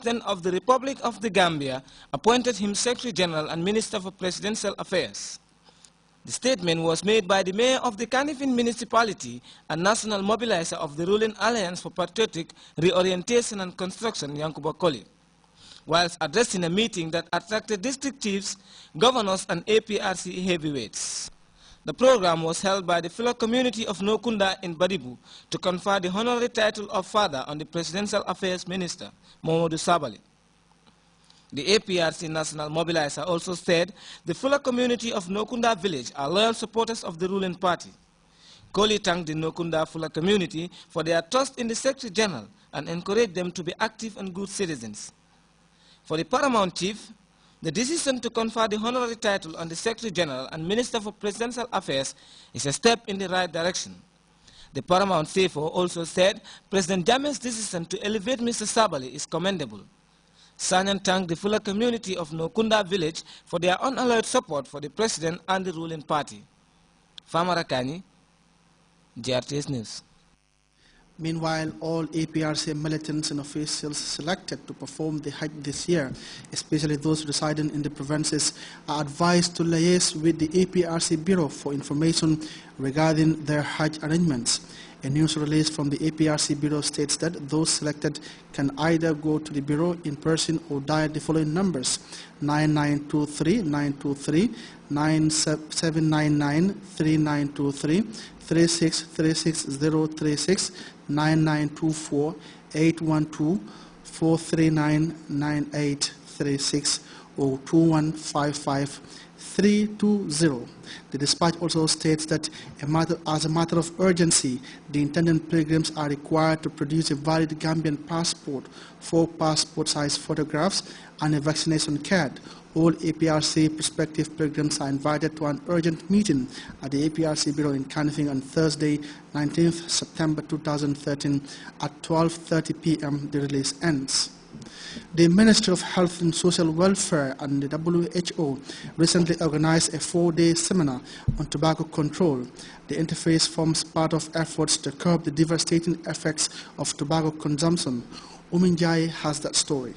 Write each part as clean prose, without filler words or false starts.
President of the Republic of the Gambia appointed him Secretary General and Minister for Presidential Affairs. The statement was made by the Mayor of the Kanifing Municipality and National Mobilizer of the ruling Alliance for Patriotic Reorientation and Construction, Yankuba Koli, whilst addressing a meeting that attracted district chiefs, governors and APRC heavyweights. The program was held by the fellow community of Nokunda in Baribu to confer the honorary title of Father on the Presidential Affairs Minister, Momodu Sabali. The APRC National Mobilizer also said the fuller community of Nokunda village are loyal supporters of the ruling party. Koli thanked the Nokunda fuller community for their trust in the Secretary General and encouraged them to be active and good citizens. For the Paramount Chief, the decision to confer the honorary title on the Secretary General and Minister for Presidential Affairs is a step in the right direction. The Paramount CFO also said President Jammeh's decision to elevate Mr. Sabali is commendable. Sanyan thanked the fuller community of Nokunda village for their unalloyed support for the President and the ruling party. Famarakani, Grts News. Meanwhile, all APRC militants and officials selected to perform the Hajj this year, especially those residing in the provinces, are advised to liaise with the APRC Bureau for information regarding their Hajj arrangements. A news release from the APRC Bureau states that those selected can either go to the Bureau in person or dial the following numbers: 9923-923, 9799-3923, 3636-036, 9924-812-439-9836 or 2155-320. The dispatch also states that as a matter of urgency, the intended pilgrims are required to produce a valid Gambian passport, 4 passport-size photographs, and a vaccination card. All APRC prospective pilgrims are invited to an urgent meeting at the APRC Bureau in Kanifing on Thursday, 19th September 2013 at 12:30 p.m. The release ends. The Ministry of Health and Social Welfare and the WHO recently organized a 4-day seminar on tobacco control. The interface forms part of efforts to curb the devastating effects of tobacco consumption. Uminjai has that story.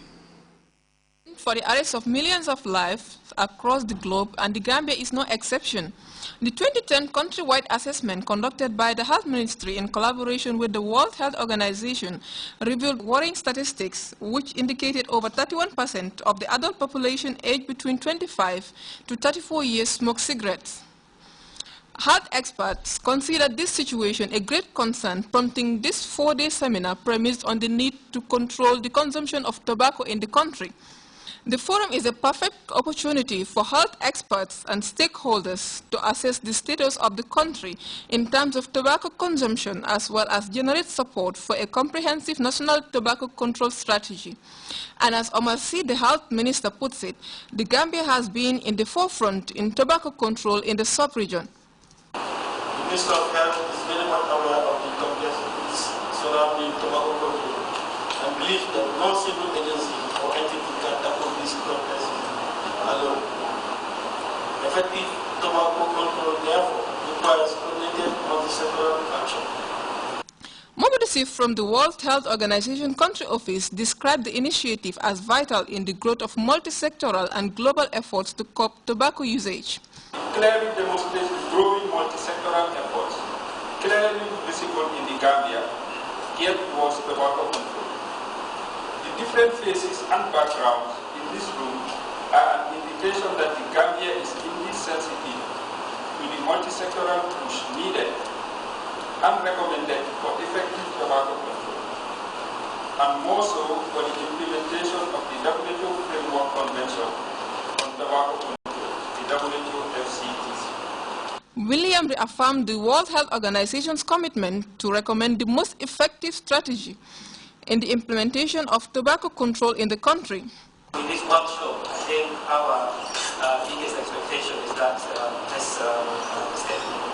For the arrest of millions of lives across the globe, and the Gambia is no exception. The 2010 countrywide assessment conducted by the Health Ministry in collaboration with the World Health Organization revealed worrying statistics which indicated over 31% of the adult population aged between 25 to 34 years smoke cigarettes. Health experts consider this situation a great concern, prompting this 4-day seminar premised on the need to control the consumption of tobacco in the country. The forum is a perfect opportunity for health experts and stakeholders to assess the status of the country in terms of tobacco consumption, as well as generate support for a comprehensive national tobacco control strategy. And as Omar Sy, the health minister, puts it, the Gambia has been in the forefront in tobacco control in the sub-region. The Minister of Health is very much aware of the complexities surrounding tobacco control and believes that no single agency or entity can tackle this complexity alone. Effective tobacco control, therefore, requires coordinated multi-sectoral action. Momodu Sy from the World Health Organization Country Office described the initiative as vital in the growth of multi-sectoral and global efforts to curb tobacco usage. Clearly demonstrates growing multi-sectoral efforts, clearly visible in the Gambia, geared towards tobacco control. The different faces and backgrounds in this room are an indication that the Gambia is indeed sensitive to the multi-sectoral push needed and recommended for effective tobacco control, and more so for the implementation of the WHO Framework Convention on Tobacco Control, the WHO FCTC. William reaffirmed the World Health Organization's commitment to recommend the most effective strategy in the implementation of tobacco control in the country. In this workshop, I think our biggest expectation is that this statement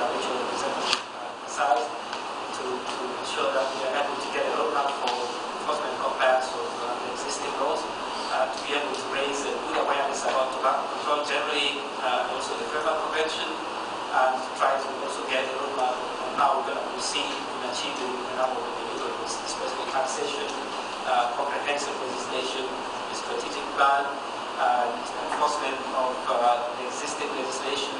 WHO representative aside to ensure that we are able to get a roadmap for enforcement and compliance of the existing laws, to be able to raise good awareness about tobacco control generally, also the Framework Convention, and try to also get a roadmap on how we're going to proceed in achieving a number of individuals, especially taxation, plan and enforcement of the existing legislation,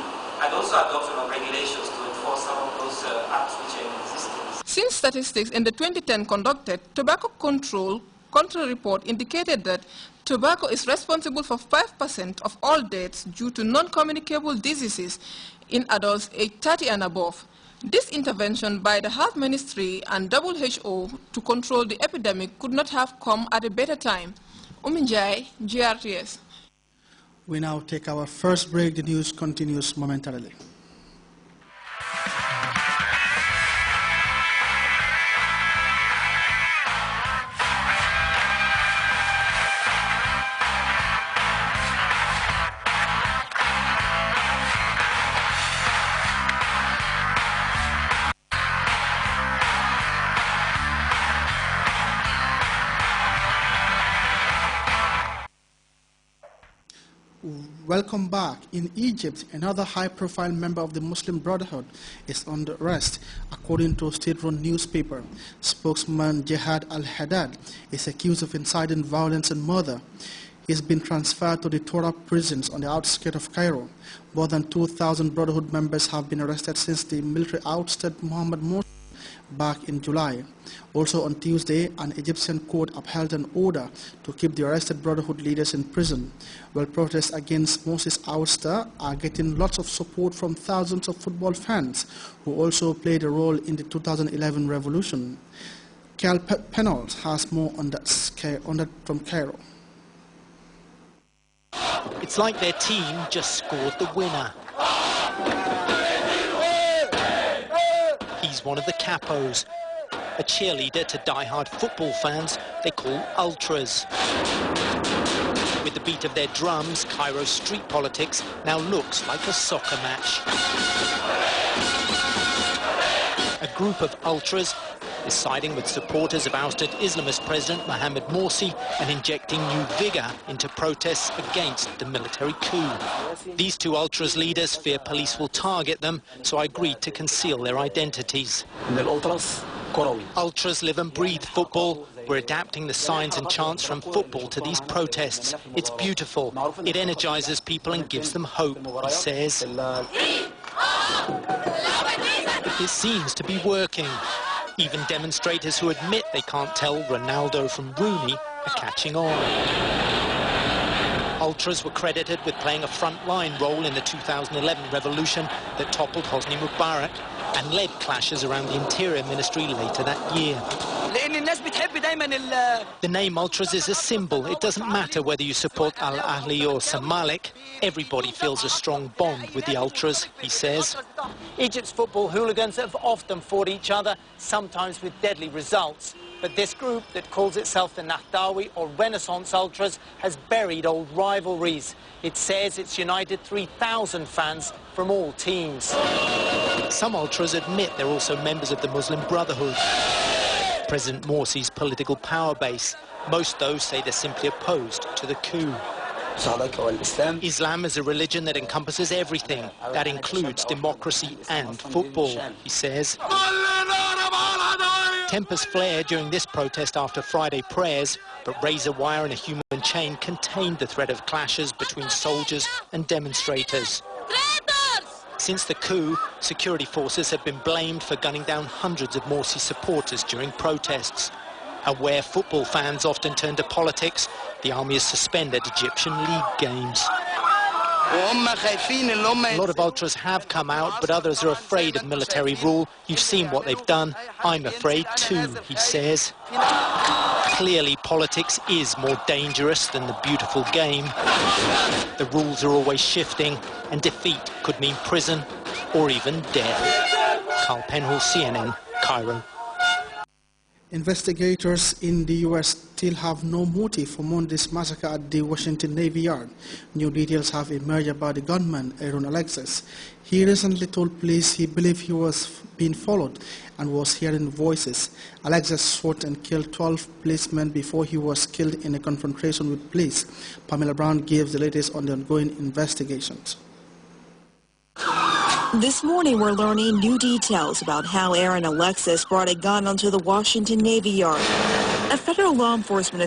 and also adoption of regulations to enforce some of those acts which are in existence. Since statistics in the 2010 conducted tobacco control country report indicated that tobacco is responsible for 5% of all deaths due to non-communicable diseases in adults aged 30 and above. This intervention by the Health Ministry and WHO to control the epidemic could not have come at a better time. Uminjai, Grts. We now take our first break. The news continues momentarily. Welcome back. In Egypt, another high-profile member of the Muslim Brotherhood is under arrest, according to a state-run newspaper. Spokesman Jihad al-Haddad is accused of inciting violence and murder. He has been transferred to the Torah prisons on the outskirts of Cairo. More than 2,000 Brotherhood members have been arrested since the military ousted Mohammed Morsi back in July. Also on Tuesday, an Egyptian court upheld an order to keep the arrested Brotherhood leaders in prison. While protests against Morsi's ouster are getting lots of support from thousands of football fans who also played a role in the 2011 revolution. Cal Penals has more on that from Cairo. It's like their team just scored the winner. He's one of the capos, a cheerleader to die-hard football fans they call ultras. With the beat of their drums, Cairo's street politics now looks like a soccer match. A group of ultras is siding with supporters of ousted Islamist President Mohammed Morsi and injecting new vigour into protests against the military coup. These two ultras leaders fear police will target them, so I agreed to conceal their identities. Ultras live and breathe football. We're adapting the signs and chants from football to these protests. It's beautiful. It energizes people and gives them hope, he says. It seems to be working. Even demonstrators who admit they can't tell Ronaldo from Rooney are catching on. Ultras were credited with playing a front-line role in the 2011 revolution that toppled Hosni Mubarak and led clashes around the Interior Ministry later that year. The name Ultras is a symbol. It doesn't matter whether you support Al-Ahli or Zamalek. Everybody feels a strong bond with the Ultras, he says. Egypt's football hooligans have often fought each other, sometimes with deadly results. But this group that calls itself the Nahdawi or Renaissance Ultras has buried old rivalries. It says it's united 3,000 fans from all teams. Some Ultras admit they're also members of the Muslim Brotherhood, President Morsi's political power base. Most, though, say they're simply opposed to the coup. Islam is a religion that encompasses everything. That includes democracy and football, he says. Tempers flared during this protest after Friday prayers, but razor wire and a human chain contained the threat of clashes between soldiers and demonstrators. Since the coup, security forces have been blamed for gunning down hundreds of Morsi supporters during protests. Aware football fans often turn to politics, the army has suspended Egyptian league games. A lot of ultras have come out, but others are afraid of military rule. You've seen what they've done. I'm afraid too, he says. Clearly, politics is more dangerous than the beautiful game. The rules are always shifting, and defeat could mean prison or even death. Carl Penhall, CNN, Cairo. Investigators in the U.S. still have no motive for Monday's massacre at the Washington Navy Yard. New details have emerged about the gunman, Aaron Alexis. He recently told police he believed he was being followed and was hearing voices. Alexis shot and killed 12 policemen before he was killed in a confrontation with police. Pamela Brown gives the latest on the ongoing investigations. This morning, we're learning new details about how Aaron Alexis brought a gun onto the Washington Navy Yard. A federal law enforcement